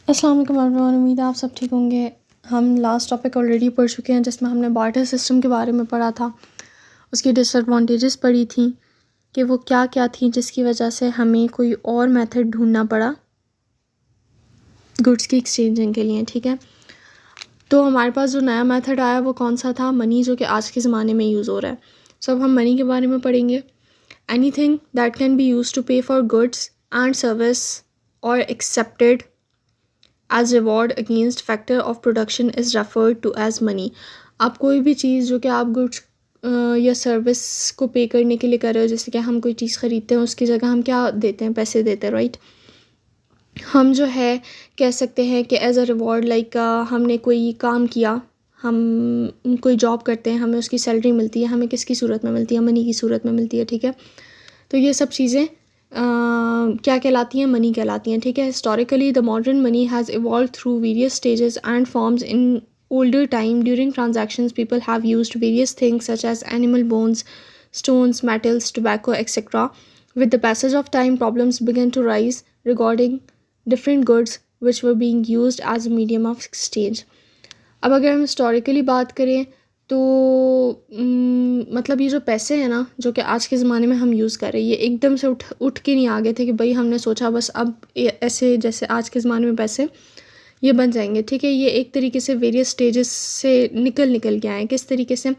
अस्सलाम वालेकुम एवरीवन, उम्मीद है आप सब ठीक होंगे। हम लास्ट टॉपिक ऑलरेडी पढ़ चुके हैं जिसमें हमने बार्टर सिस्टम के बारे में पढ़ा था, उसकी डिसएडवांटेजेस पढ़ी थी कि वो क्या क्या थी जिसकी वजह से हमें कोई और मेथड ढूंढना पड़ा गुड्स की एक्सचेंजिंग के लिए। ठीक है, तो हमारे पास जो नया मेथड आया वो कौन सा था? मनी, जो कि आज के ज़माने में यूज़ हो रहा है। सो अब हम मनी के बारे में पढ़ेंगे। Anything that can be use to pay for goods and service और accepted as reward against factor of production is referred to as money. आप कोई भी चीज़ जो कि आप गुड्स या सर्विस को पे करने के लिए कर रहे हो, जैसे कि हम कोई चीज़ ख़रीदते हैं उसकी जगह हम क्या देते हैं? पैसे देते हैं, राइट। हम जो है कह सकते हैं कि एज अ रिवॉर्ड, लाइक हमने कोई काम किया, हम कोई जॉब करते हैं, हमें उसकी सैलरी मिलती है, हमें किसकी सूरत में मिलती है? मनी की सूरत में मिलती है। ठीक है, तो ये सब चीज़ें क्या कहलाती हैं? मनी कहलाती हैं। ठीक है, historically the modern money has evolve through various stages and forms in older time. During transactions people have used various things such as animal bones, stones, metals, tobacco, etc. With the passage of time problems began to rise regarding different goods which were being used as a medium of exchange. अब अगर हम historically बात करें तो मतलब ये जो पैसे हैं ना, जो कि आज के ज़माने में हम यूज़ कर रहे हैं, ये एकदम से उठ के नहीं आ गए थे कि भाई हमने सोचा बस अब ऐसे जैसे आज के ज़माने में पैसे ये बन जाएंगे। ठीक है, ये एक तरीके से वेरियस स्टेजेस से निकल के आए। किस तरीके से?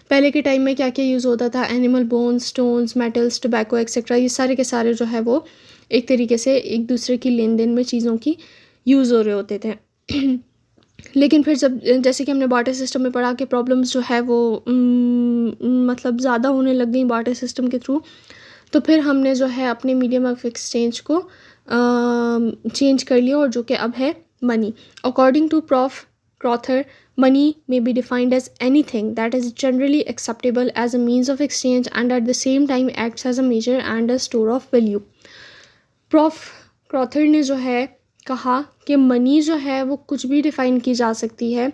पहले के टाइम में क्या क्या यूज़ होता था? Animal bones, stones, metals, tobacco etcetera, ये सारे के सारे जो है वो एक तरीके से एक दूसरे की लेन देन में चीज़ों की यूज़ हो रहे होते थे। लेकिन फिर जब जैसे कि हमने बार्टर सिस्टम में पढ़ा कि प्रॉब्लम्स जो है वो मतलब ज़्यादा होने लग गई बार्टर सिस्टम के थ्रू, तो फिर हमने जो है अपने मीडियम ऑफ एक्सचेंज को चेंज कर लिया और जो कि अब है money. According to Prof Crowther, money may be defined as anything that is generally acceptable as a means of exchange and at the same time acts as a measure and a store of value. Prof Crowther ने जो है कहा कि money जो है वो कुछ भी डिफ़ाइन की जा सकती है,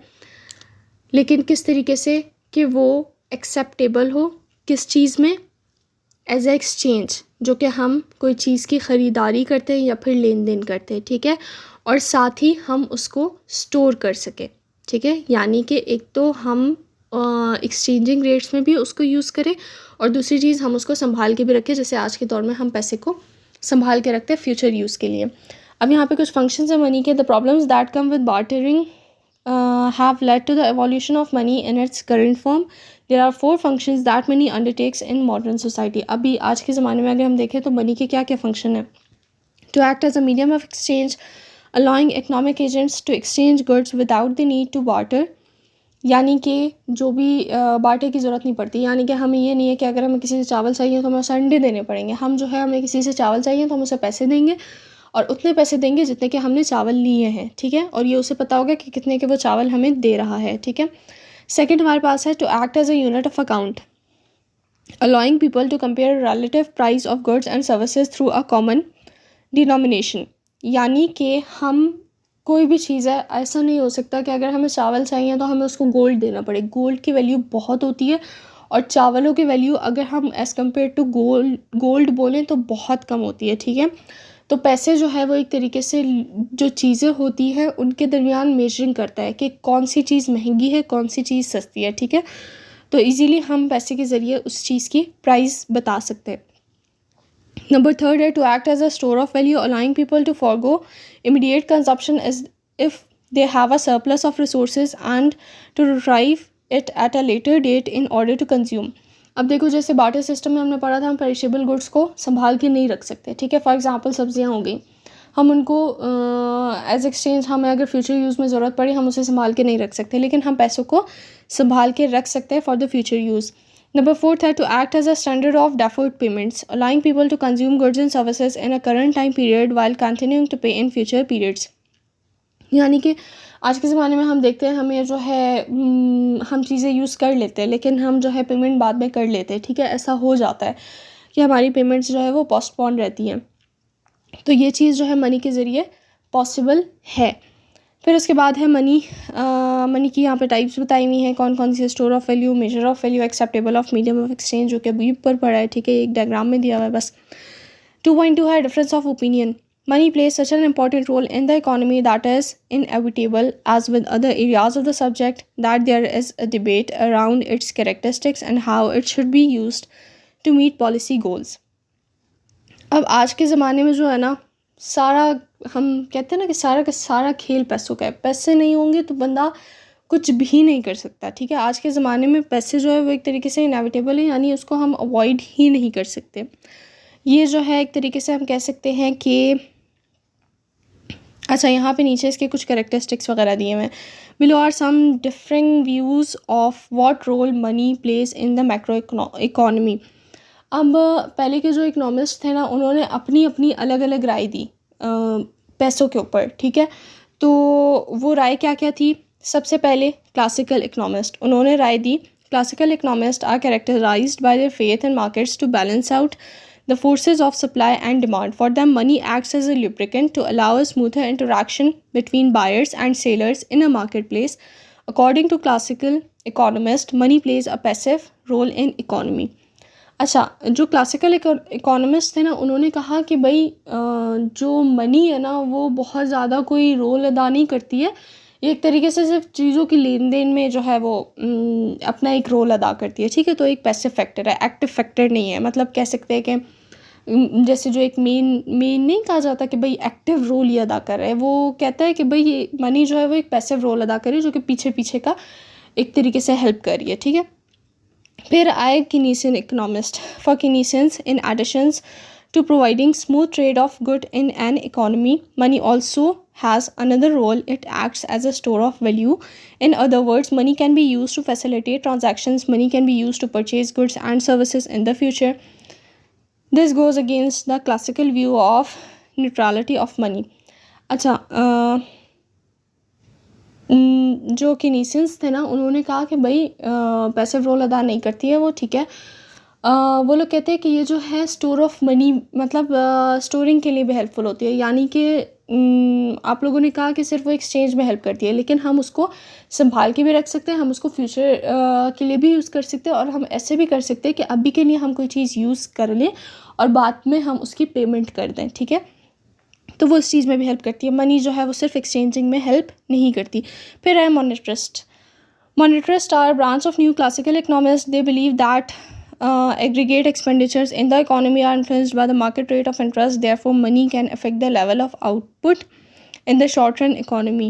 लेकिन किस तरीके से कि वो एक्सेप्टेबल हो। किस चीज़ में? एज ए एक्सचेंज, जो कि हम कोई चीज़ की ख़रीदारी करते हैं या फिर लेन देन करते हैं। ठीक है, और साथ ही हम उसको स्टोर कर सकें। ठीक है, यानी कि एक तो हम एक्सचेंजिंग रेट्स में भी उसको यूज़ करें और दूसरी चीज़ हम उसको संभाल के भी रखें, जैसे आज के दौर में हम पैसे को संभाल के रखते हैं फ्यूचर यूज़ के लिए। अब यहाँ पे कुछ फंक्शंस हैं मनी के। The problems that come with bartering have led to the evolution of money in its current form. There are 4 functions that money undertakes in modern society. अभी आज के ज़माने में अगर हम देखें तो मनी के क्या क्या फंक्शन है? To act as a medium of exchange, allowing economic agents to exchange goods without the need to barter. यानी कि जो भी बार्टर की ज़रूरत नहीं पड़ती, यानी कि हमें ये नहीं है कि अगर हमें किसी से चावल चाहिए तो हमें उसे अंडे देने पड़ेंगे। हम जो है हमें किसी से चावल चाहिए तो हम उसे पैसे देंगे और उतने पैसे देंगे जितने के हमने चावल लिए हैं। ठीक है, और ये उसे पता होगा कि कितने के वो चावल हमें दे रहा है। ठीक है, सेकंड हमारे पास है to act as a unit of account, allowing people to compare relative price of goods and services through a common denomination. यानी कि हम कोई भी चीज़ है, ऐसा नहीं हो सकता कि अगर हमें चावल चाहिए तो हमें उसको गोल्ड देना पड़े। गोल्ड की वैल्यू बहुत होती है और चावलों की वैल्यू अगर हम एज़ कम्पेयर टू गोल्ड बोलें तो बहुत कम होती है। ठीक है, तो पैसे जो है वो एक तरीके से जो चीज़ें होती हैं उनके दरमियान मेजरिंग करता है कि कौन सी चीज़ महंगी है, कौन सी चीज़ सस्ती है। ठीक है, तो इजीली हम पैसे के ज़रिए उस चीज़ की प्राइस बता सकते हैं। नंबर थर्ड है to act as a store of value, allowing people to forgo immediate consumption as if they have a surplus of resources and to retrieve it at a later date in order to consume. अब देखो, जैसे barter system में हमने पढ़ा था हम perishable goods को संभाल के नहीं रख सकते। ठीक है, फॉर एग्जांपल सब्जियां हो गई, हम उनको एज एक्सचेंज हमें अगर फ्यूचर यूज़ में ज़रूरत पड़ी हम उसे संभाल के नहीं रख सकते, लेकिन हम पैसों को संभाल के रख सकते हैं for the future use. Number fourth है to act as a standard of deferred payments, allowing people to consume goods and services in a current time period while continuing to pay in future periods. यानी कि आज के ज़माने में हम देखते हैं हमें जो है हम चीज़ें यूज़ कर लेते हैं लेकिन हम जो है पेमेंट बाद में कर लेते हैं। ठीक है, ऐसा हो जाता है कि हमारी पेमेंट्स जो है वो पोस्टपोन रहती हैं, तो ये चीज़ जो है मनी के ज़रिए पॉसिबल है। फिर उसके बाद है मनी। मनी की यहाँ पे टाइप्स बताई हुई हैं कौन कौन सी: store of value, measure of value, acceptable of medium of exchange, जो कि अभी ऊपर पड़ा है। ठीक है, एक डायग्राम में दिया हुआ है बस। 2.2 है difference of opinion, money plays such an important role in the economy that is inevitable, as with other areas of the subject, that there is a debate around its characteristics and how it should be used to meet policy goals. अब आज के ज़माने में जो है ना, सारा हम कहते हैं ना कि सारा का सारा खेल पैसों का है. पैसे नहीं होंगे तो बंदा कुछ भी नहीं कर सकता. ठीक है, आज के ज़माने में पैसे जो है वो एक तरीके से इनएविटेबल है, यानी उसको हम अवॉइड ही नहीं कर सकते. ये जो है एक तरीके से हम कह सकते हैं कि अच्छा, यहाँ पे नीचे इसके कुछ कैरेक्टरिस्टिक्स वगैरह दिए हुए हैं. Below are some differing views of what role money plays in the macro economy. अब पहले के जो इकोनॉमिस्ट थे ना, उन्होंने अपनी अपनी अलग अलग राय दी पैसों के ऊपर. ठीक है, तो वो राय क्या क्या थी? सबसे पहले क्लासिकल इकोनॉमिस्ट, उन्होंने राय दी classical economist are characterised by their faith in markets to balance out the forces of supply and demand. For them, money acts as a lubricant to allow a smoother interaction between buyers and sellers in a marketplace. According to classical economists, money plays a passive role in economy. अच्छा, जो classical economist थे ना, उन्होंने कहा कि भाई जो money है ना वो बहुत ज़्यादा कोई रोल अदा नहीं करती है. ये एक तरीके से सिर्फ चीज़ों की लेन देन में जो है वो अपना एक रोल अदा करती है. ठीक है, तो एक पैसिव फैक्टर है, एक्टिव फैक्टर नहीं है. मतलब कह सकते हैं कि जैसे जो एक मेन नहीं कहा जाता कि भाई एक्टिव रोल ये अदा कर रहा है, वो कहता है कि भाई ये मनी जो है वो एक पैसिव रोल अदा कर रही है, जो कि पीछे पीछे का एक तरीके से हेल्प कर रही है. ठीक है, फिर आए Keynesian economist. For Keynesians, in additions to providing smooth trade of good in an economy, money also has another role. It acts as a store of value. In other words, money can be used to facilitate transactions. Money can be used to purchase goods and services in the future. This goes against the classical view of neutrality of money. अच्छा, जो कीनीसियंस थे ना, उन्होंने कहा कि भाई passive role अदा नहीं करती है वो. ठीक है, वो लोग कहते हैं कि ये जो है स्टोर ऑफ मनी, मतलब स्टोरिंग के लिए भी हेल्पफुल होती है. यानी कि आप लोगों ने कहा कि सिर्फ वो एक्सचेंज में हेल्प करती है, लेकिन हम उसको संभाल के भी रख सकते हैं, हम उसको फ्यूचर के लिए भी यूज़ कर सकते हैं, और हम ऐसे भी कर सकते हैं कि अभी के लिए हम कोई चीज़ यूज़ कर लें और बाद में हम उसकी पेमेंट कर दें. ठीक है, तो वो इस चीज़ में भी हेल्प करती है. मनी जो है वो सिर्फ एक्सचेंजिंग में हेल्प नहीं करती. फिर है मॉनेटरिस्ट. Monetarists are a branch of new classical economists. They believe that aggregate expenditures in the economy are influenced by the market rate of interest. Therefore, money can affect the level of output in the short run economy.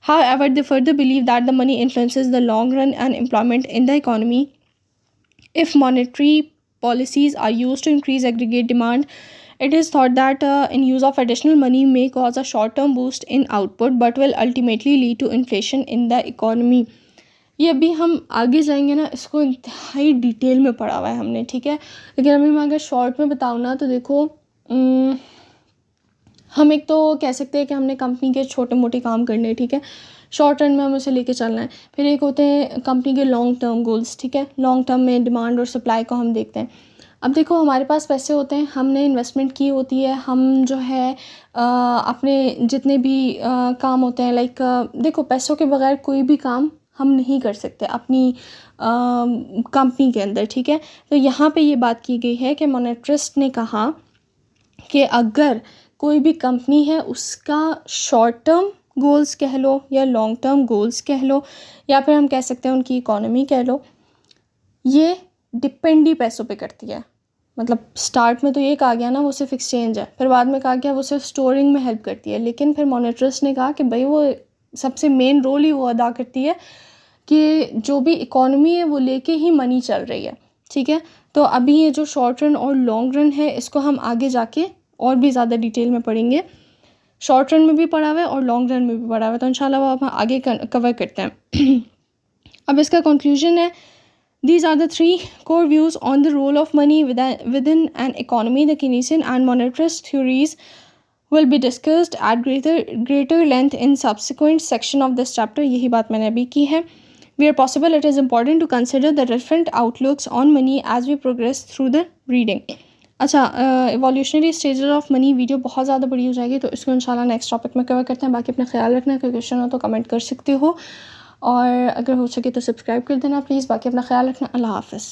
However, they further believe that the money influences the long run unemployment in the economy. If monetary policies are used to increase aggregate demand, it is thought that in use of additional money may cause a short term boost in output but will ultimately lead to inflation in the economy. ये अभी हम आगे जाएंगे ना, इसको इंतहाई detail में पढ़ा हुआ है हमने. ठीक है, लेकिन अभी मैं अगर शॉर्ट में बताऊँ ना, तो देखो हम एक तो कह सकते हैं कि हमने कंपनी के छोटे मोटे काम करने हैं. ठीक है, शॉर्ट रन में हमें उसे लेके चलना है. फिर एक होते हैं कंपनी के लॉन्ग टर्म गोल्स. ठीक है, लॉन्ग टर्म में डिमांड और सप्लाई को हम देखते हैं. अब देखो, हमारे पास पैसे होते हैं, हमने इन्वेस्टमेंट की होती है, हम जो है अपने जितने भी काम होते हैं, लाइक देखो पैसों के बगैर कोई भी काम हम नहीं कर सकते अपनी कंपनी के अंदर. ठीक है, तो यहाँ पे ये बात की गई है कि मॉनेटरिस्ट ने कहा कि अगर कोई भी कंपनी है, उसका शॉर्ट टर्म गोल्स कह लो या लॉन्ग टर्म गोल्स कह लो, या फिर हम कह सकते हैं उनकी इकोनॉमी कह लो, ये डिपेंड ही पैसों पे करती है. मतलब स्टार्ट में तो ये कहा गया ना वो सिर्फ एक्सचेंज है, फिर बाद में कहा गया वो सिर्फ स्टोरिंग में हेल्प करती है, लेकिन फिर मॉनेटरिस्ट ने कहा कि भाई वो सबसे मेन रोल ही वो अदा करती है कि जो भी इकोनॉमी है वो लेके ही मनी चल रही है. ठीक है, तो अभी ये जो शॉर्ट रन और लॉन्ग रन है, इसको हम आगे जाके और भी ज़्यादा डिटेल में पढ़ेंगे. शॉर्ट रन में भी पढ़ा हुआ है और लॉन्ग रन में भी पढ़ा हुआ है, तो इंशाल्लाह वो हम आगे कवर करते हैं. अब इसका कंक्लूजन है, these are the three core views on the role of money within an economy. The Keynesian and monetarist theories will be discussed at greater length in subsequent section of this chapter. यही बात मैंने अभी की है. Where possible, it is important to consider the different outlooks on money as we progress through the reading. अच्छा, evolutionary stages of money video बहुत ज़्यादा बड़ी हो जाएगी, तो इसको इंशाल्लाह नेक्स्ट टॉपिक में कवर करते हैं. बाकी अपना ख्याल रखना, कोई क्वेश्चन हो तो कमेंट कर सकते हो, और अगर हो सके तो सब्सक्राइब कर देना प्लीज़. बाकी अपना ख्याल रखना. अल्लाह हाफ़िज़.